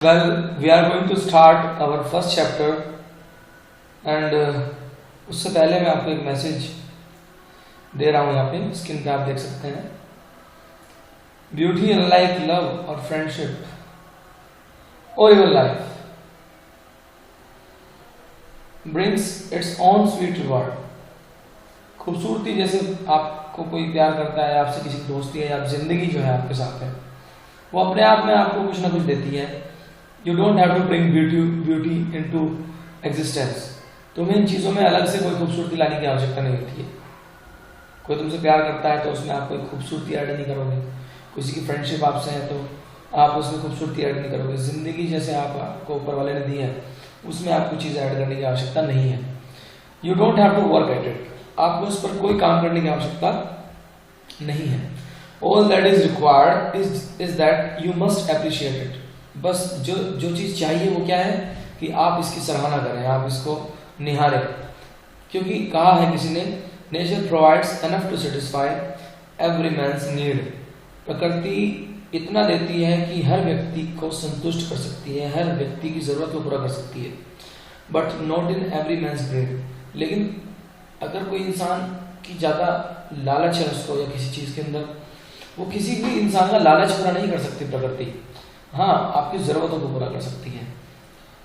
Well, we are going to start our first chapter and उससे पहले मैं आपको एक मैसेज दे रहा हूँ। यहाँ पे स्क्रीन पे आप देख सकते हैं। ब्यूटी अनलाइक लव और फ्रेंडशिप और even life brings it's on sweet reward. खूबसूरती जैसे आपको कोई प्यार करता है, आपसे किसी की दोस्ती है या जिंदगी जो है आपके साथ है, वो अपने आप में आपको कुछ ना कुछ देती है। You don't have to bring beauty into existence. तुम्हें इन चीज़ों में अलग से कोई खूबसूरती लाने की आवश्यकता नहीं होती है। कोई तुमसे प्यार करता है तो उसमें आप कोई खूबसूरती ऐड नहीं करोगे। किसी की फ्रेंडशिप आपसे है तो आप उसमें खूबसूरती ऐड नहीं करोगे। ज़िंदगी जैसे आपको ऊपर वाले ने दी है उसमें आपको चीज़ ऐड करने की आवश्यकता नहीं है। You don't have to work at it. आपको उस पर कोई काम करने की आवश्यकता नहीं है। All that is required is that you must appreciate it. बस जो चीज़ चाहिए वो क्या है कि आप इसकी सराहना करें, आप इसको निहारें। क्योंकि कहा है किसी ने, nature provides enough to satisfy every man's need. प्रकृति इतना देती है कि हर व्यक्ति को संतुष्ट कर सकती है, हर व्यक्ति की ज़रूरत को पूरा कर सकती है, but not in every man's greed. लेकिन अगर कोई इंसान की ज़्यादा लालच है उसको या किसी चीज़ के अंदर, वो किसी भी इंसान का लालच पूरा नहीं कर सकती प्रकृति। हाँ, आपकी ज़रूरतों को पूरा कर सकती है।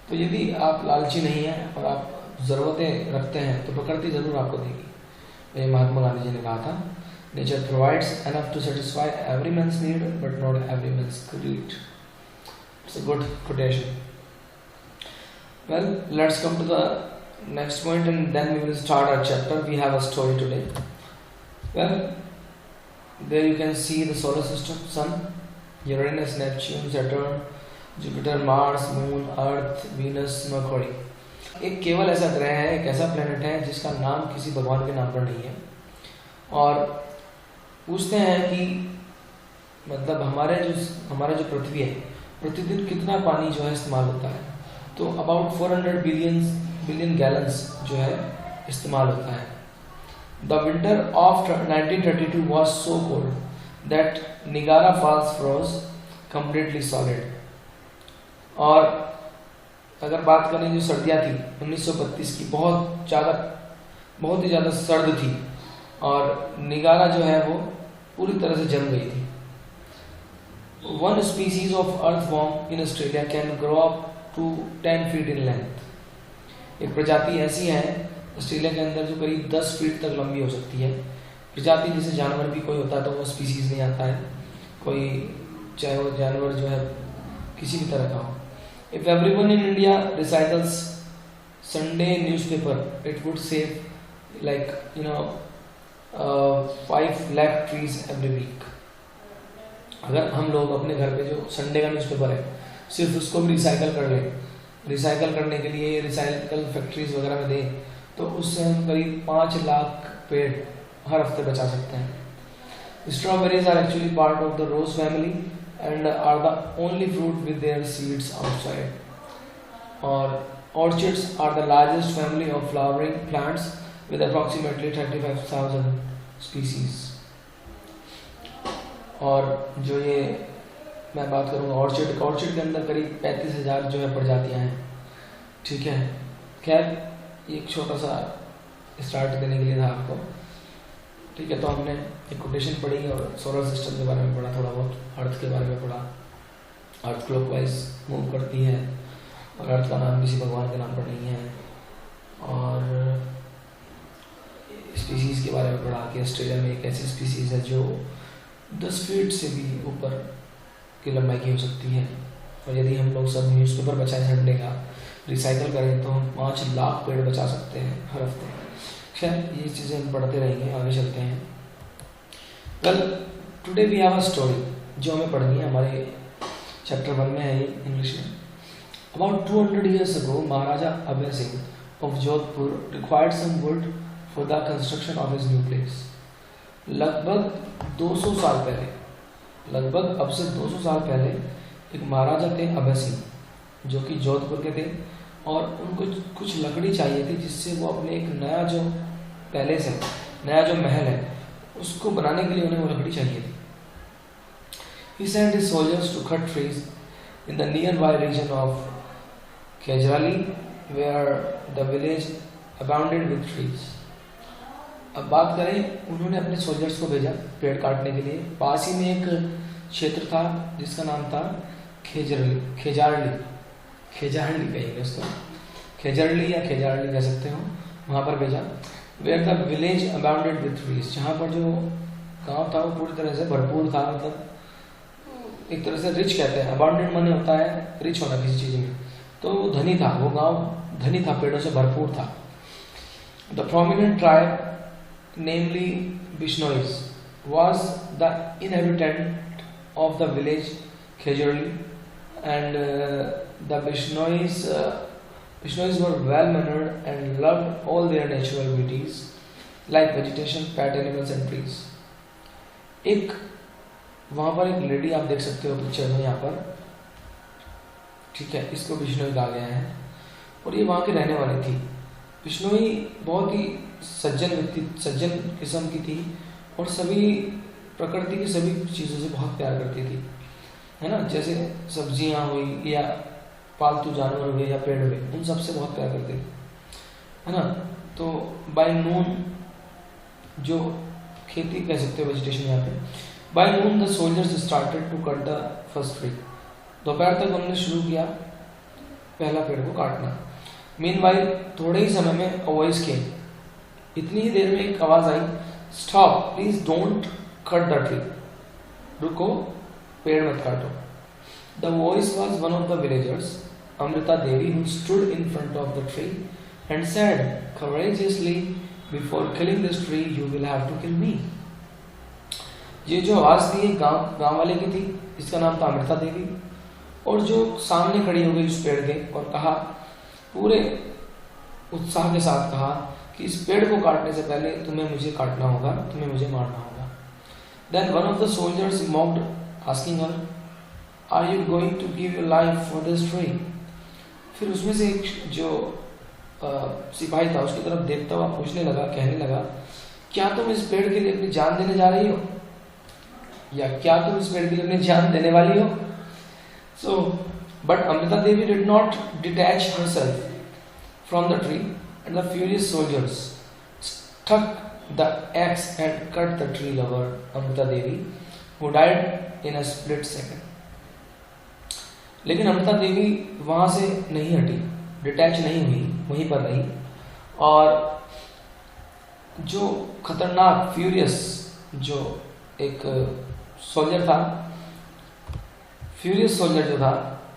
तो यदि आप लालची नहीं हैं और आप ज़रूरतें रखते हैं तो प्रकृति ज़रूर आपको देगी। ये महात्मा गांधी जी ने कहा था, nature provides enough to satisfy every man's need but not every man's greed. It's a good quotation. Well, let's come to the next point and then we will start our chapter. We have a story today. Well, there you can see the solar system: Sun, Uranus, Neptune, Saturn, Jupiter, Mars, Moon, Earth, Venus, Mercury। एक केवल ऐसा ग्रह है, एक ऐसा planet है जिसका नाम किसी भगवान के नाम पर नहीं है। और पूछते हैं कि मतलब हमारा जो पृथ्वी है, प्रतिदिन कितना पानी जो है इस्तेमाल होता है। तो अबाउट 400 बिलियन गैलन्स जो है इस्तेमाल होता है। The winter of 1932 was so cold that Niagara Falls froze completely solid. और अगर बात करें जो सर्दियाँ थी 1932 की, बहुत ही ज़्यादा सर्द थी और निगारा जो है वो पूरी तरह से जम गई थी। One species of earthworm in Australia can grow up to 10 feet in length. एक प्रजाति ऐसी है ऑस्ट्रेलिया के अंदर जो करीब 10 फीट तक लंबी हो सकती है। प्रजाति जैसे जानवर भी कोई होता है तो वो स्पीसीज नहीं आता है, कोई चाहे वो जानवर जो है किसी भी तरह का हो। If everyone in India recycles Sunday newspaper it would save like 5 lakh trees every week. अगर हम लोग अपने घर पे जो संडे का न्यूज़पेपर है सिर्फ उसको भी रिसाइकल कर लें, रिसाइकल करने के लिए रिसाइकल फैक्ट्रीज वगैरह में दें, तो उससे हम करीब 5 लाख पेड़ हर हफ्ते बचा सकते हैं। Strawberries are actually part of the rose family and are the only fruit with their seeds outside. और orchids are the largest family of flowering plants with approximately 35,000 species. और जो ये मैं बात करूँगा ऑर्चिड के अंदर करीब 35,000 जो है प्रजातियाँ हैं। ठीक है, खैर एक छोटा सा स्टार्ट देने के लिए था आपको। ठीक है, तो हमने एक कोटेशन पढ़ी और सोलर सिस्टम के बारे में पढ़ा, थोड़ा बहुत अर्थ के बारे में पढ़ा। अर्थ क्लॉकवाइज मूव करती है और अर्थ का नाम किसी भगवान के नाम पर नहीं है। और स्पीसीज़ के बारे में पढ़ा कि ऑस्ट्रेलिया में एक ऐसी स्पीसीज़ है जो 10 फीट से भी ऊपर की लंबाई की हो सकती है। और यदि हम लोग सब न्यूज़पेपर बचाएं संडे का, रिसाइकल करें तो हम 5 लाख पेड़ बचा सकते हैं हर हफ्ते। खैर ये चीज़ें हम पढ़ते रहेंगे, आगे चलते हैं। Well, today we have a story जो हमें पढ़नी है, हमारे चैप्टर 1 में है इंग्लिश में। About 200 years ago, Maharaja Abhay Singh of Jodhpur required some wood for the construction of his new place. लगभग 200 साल पहले, लगभग अब से 200 साल पहले एक महाराजा थे अभय सिंह जो कि जोधपुर के थे और उनको कुछ लकड़ी चाहिए थी जिससे वो अपने एक नया जो पैलेस है, नया जो महल है, उसको बनाने के लिए उन्हें वो लकड़ी चाहिए थी। He sent his soldiers to cut trees in the nearby region of Khejrali, where the village abounded with trees. अब बात करें, उन्होंने अपने सोल्जर्स को भेजा पेड़ काटने के लिए। पास ही में एक क्षेत्र था जिसका नाम था खेजारली कहेंगे उसको, खेजरली या खेजारली कह सकते हो, वहाँ पर भेजा। Where the village abounded with trees, जहाँ पर जो गांव था वो पूरी तरह से भरपूर था, मतलब एक तरह से रिच कहते हैं। अबाउंडेड माने होता है रिच होना किसी चीज में, तो वो धनी था, वो गांव धनी था, पेड़ों से भरपूर था। The prominent tribe namely Bishnois was the inhabitant of the village Khejurli, and the Bishnois were well mannered and loved all their natural beauties like vegetation, pet animals and trees. एक वहाँ पर एक लेडी आप देख सकते हो पिक्चर में यहाँ पर, ठीक है, इसको बिश्नोई कहा गया है और ये वहाँ की रहने वाली थी। बिश्नोई बहुत ही सज्जन किस्म की थी और सभी प्रकृति की सभी चीज़ों से बहुत प्यार करती थी, है ना, जैसे सब्जियां हुई या पालतू जानवर हुए या पेड़ हुए, उन सब से बहुत प्यार करती थी, है ना। तो बाय नून, जो खेती कह सकते हो वेजिटेशन यहाँ पे, by noon the soldiers started to cut the first tree, दोपहर तक उन्होंने शुरू किया पहला पेड़ को काटना। मीनवाइल थोड़े ही समय में अ वॉइस केम, इतनी ही देर में एक आवाज आई, stop please don't cut the tree, रुको पेड़ मत काटो। The voice was one of the villagers, Amrita Devi, who stood in front of the tree and said courageously, before killing this tree you will have to kill me. ये जो आवाज थी गांव वाले की थी, इसका नाम था अमृता देवी, और जो सामने खड़ी हो गई उस पेड़ के और कहा, पूरे उत्साह के साथ कहा कि इस पेड़ को काटने से पहले तुम्हें मुझे काटना होगा, तुम्हें मुझे मारना होगा। Then one of the soldiers mocked, asking her, "Are you going to give your life for this tree?" फिर उसमें से एक जो सिपाही था उसकी तरफ देखता हुआ पूछने लगा, कहने लगा, क्या तुम इस पेड़ के लिए अपनी जान देने जा रही हो, या क्या तुम इस पेड़ के लिए अपनी जान देने वाली हो? So, but Amrita Devi did not detach herself from the tree, and the furious soldiers struck the axe and cut the tree lover Amrita Devi, who died in a split second. लेकिन अमृता देवी वहां से नहीं हटी, detach नहीं हुई, वहीं पर रही, और जो खतरनाक फ्यूरियस जो एक सोल्जर था, फ्यूरियस सोल्जर जो था,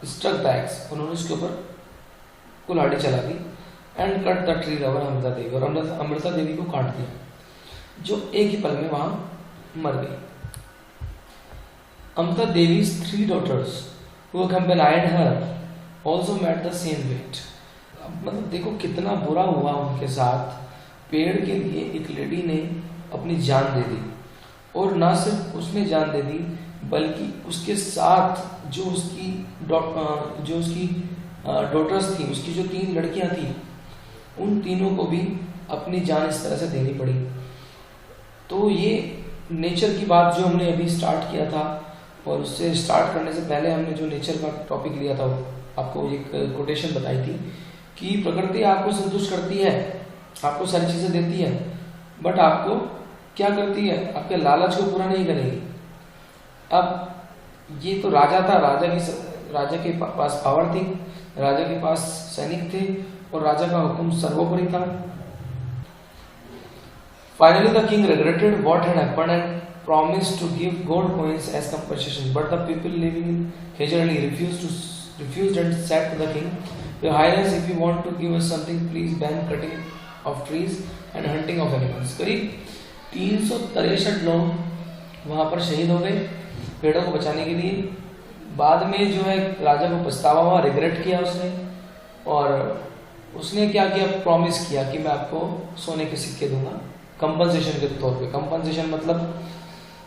स्ट्रक द एक्स, उन्होंने उसके ऊपर कुल्हाड़ी चला दी, and cut the tree lover Amrita Devi, और अमृता देवी को काट दिया, जो एक ही पल में वहां मर गई। Amrita देवी's 3 daughters who accompanied her also met the same fate. मतलब देखो कितना बुरा हुआ उनके साथ, पेड़ के लिए एक लेडी ने अपनी जान दे दी, और ना सिर्फ उसने जान दे दी बल्कि उसके साथ जो उसकी डॉटर्स थी, उसकी जो 3 लड़कियां थी, उन तीनों को भी अपनी जान इस तरह से देनी पड़ी। तो ये नेचर की बात जो हमने अभी स्टार्ट किया था, और उससे स्टार्ट करने से पहले हमने जो नेचर का टॉपिक लिया था, आपको एक कोटेशन बताई थी कि प्रकृति आपको संतुष्ट करती है, आपको सारी चीजें देती है, बट आपको क्या करती है, आपके लालच को पूरा नहीं करेगी। अब ये तो राजा था, राजा के पास पावर थी, राजा के पास सैनिक थे, और राजा का हुक्म सर्वोपरि था। Finally, the king regretted what had happened and promised to give gold coins as compensation, but the people living in Khejrali refused and said to the king, "Your Highness, if you want to give us something, please ban cutting of trees and hunting of animals." करीब 363 लोग वहां पर शहीद हो गए पेड़ों को बचाने के लिए। बाद में जो है राजा को पछतावा हुआ, रिग्रेट किया उसने, और उसने क्या किया, प्रॉमिस किया कि मैं आपको सोने के सिक्के दूंगा कंपनसेशन के तौर पे। कंपनसेशन मतलब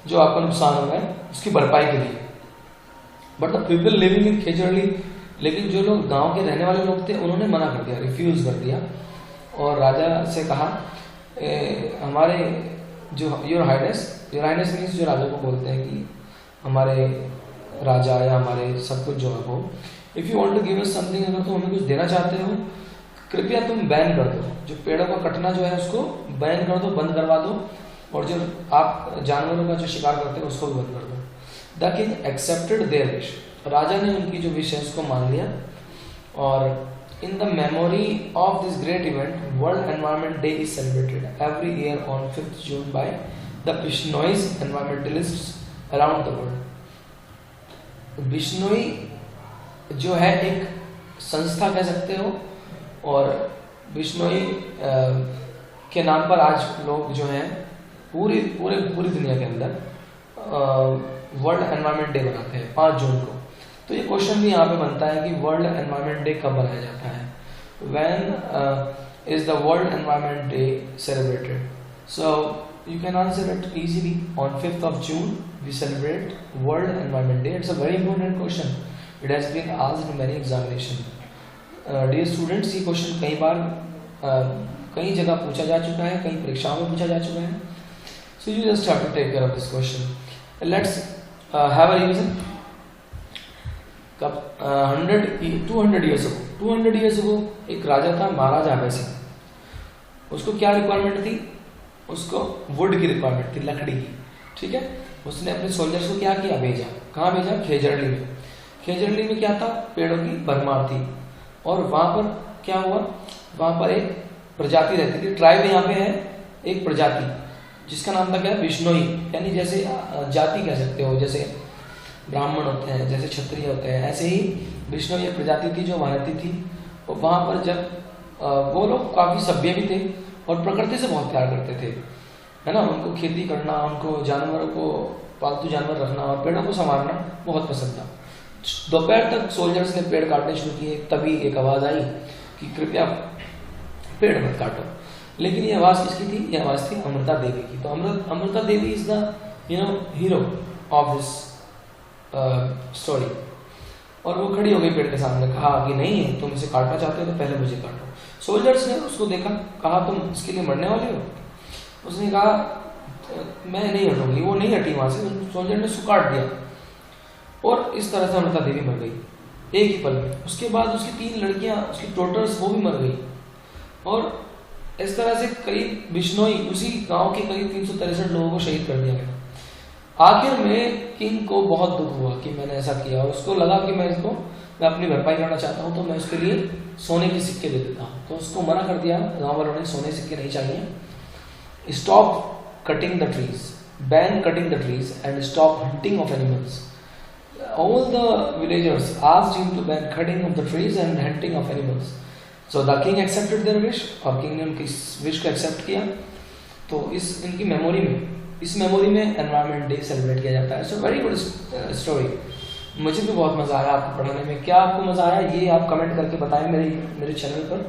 जो आपको नुकसान हुआ है उसकी भरपाई के लिए। But the people living in Khejarli, लेकिन जो लोग गांव के रहने वाले लोग थे उन्होंने मना कर दिया, रिफ्यूज कर दिया, और राजा से कहा, हमारे जो योर हाइनेस मीन्स जो राजा को बोलते हैं कि हमारे राजा या हमारे सब कुछ जो है वो, if you want to give us something, अगर तुम हमें कुछ देना चाहते हो, कृपया तुम बैन कर दो, जो पेड़ों का कटना जो है उसको बैन कर दो, बंद करवा दो, और जो आप जानवरों का जो शिकार करते हैं उसको भी बंद कर दो। The king accepted their wish, राजा ने उनकी जो विश है उसको मान लिया। और in the memory of this great event, World Environment Day is celebrated every year on 5th June by the Bishnois environmentalists around the world। Bishnoi जो है एक संस्था कह सकते हो, और बिश्नोई के नाम पर आज लोग जो हैं पूरी दुनिया के अंदर वर्ल्ड एनवायरनमेंट डे मनाते हैं 5 जून को। तो ये क्वेश्चन भी यहाँ पे बनता है कि वर्ल्ड एनवायरनमेंट डे कब मनाया जाता है, when is the world environment day celebrated. So you can answer it easily, on 5th of June we celebrate World Environment Day। It's a very important question, it has been asked in many examination। Dear students, ये question कई बार कई जगह पूछा जा चुका है, कई परीक्षाओं में पूछा जा चुका है। So you just have to take care of this question. Let's have a revision. कब 200 ईयर्स अगो एक राजा था महाराजा अभय सिंह। उसको क्या रिक्वायरमेंट थी? उसको वुड की रिक्वायरमेंट थी, लकड़ी की। ठीक है, उसने अपने सोल्जर्स को क्या किया, भेजा। कहाँ भेजा? खेजड़ली में। खेजड़ली में क्या था? पेड़ों की भरमार थी। और वहां पर क्या हुआ, वहां पर एक प्रजाति रहती थी, ट्राइब यहाँ पे है, एक प्रजाति जिसका नाम था क्या, बिश्नोई, यानी जैसे जाति कह सकते हो, जैसे ब्राह्मण होते हैं, जैसे क्षत्रिय होते हैं, ऐसे ही बिश्नोई एक प्रजाति थी जो वहां रहती थी। और वहां पर जब वो लोग काफी सभ्य भी थे और प्रकृति से बहुत प्यार करते थे, है ना। उनको खेती करना, उनको जानवरों को, पालतू जानवर रखना और पेड़ों को संवारना बहुत पसंद था। दोपहर तक सोल्जर्स ने पेड़ काटने शुरू किए, तभी एक आवाज आई कि कृपया पेड़ मत काटो। लेकिन ये आवाज किसकी थी? ये आवाज थी अमृता देवी की। तो Amrita Devi is the hero of this story. और वो खड़ी हो गई पेड़ के सामने, कहा कि नहीं, तुम इसे काटना चाहते हो तो पहले मुझे काटो। सोल्जर्स ने उसको देखा, कहा तुम इसके लिए मरने वाले हो? उसने कहा मैं नहीं हटूंगी। वो नहीं हटी वहां से, सोल्जर ने उसको काट दिया और इस तरह से अमृता देवी मर गई एक ही पल में। उसके बाद उसकी 3 लड़कियां, उसकी डॉटर्स, वो भी मर गई। और इस तरह से करीब बिश्नोई, उसी गांव के करीब 363 लोगों को शहीद कर दिया गया। आखिर में किंग को बहुत दुख हुआ कि मैंने ऐसा किया, और उसको लगा कि मैं अपनी भरपाई करना चाहता हूं, तो मैं उसके लिए सोने के सिक्के दे देता हूं। तो उसको मना कर दिया गांव वालों ने, सोने सिक्के नहीं चाहिए। Stop cutting the trees, ban cutting the trees and stop hunting of animals. All the villagers asked him to ban cutting of the trees and hunting of animals. So the king accepted their wish, और king ने उनकी wish को accept किया। तो इनकी memory में environment day celebrate किया जाता है। So very good story. मुझे भी बहुत मजा आया आपको पढ़ाने में। क्या आपको मजा आया ये आप कमेंट करके बताएं मेरे चैनल पर।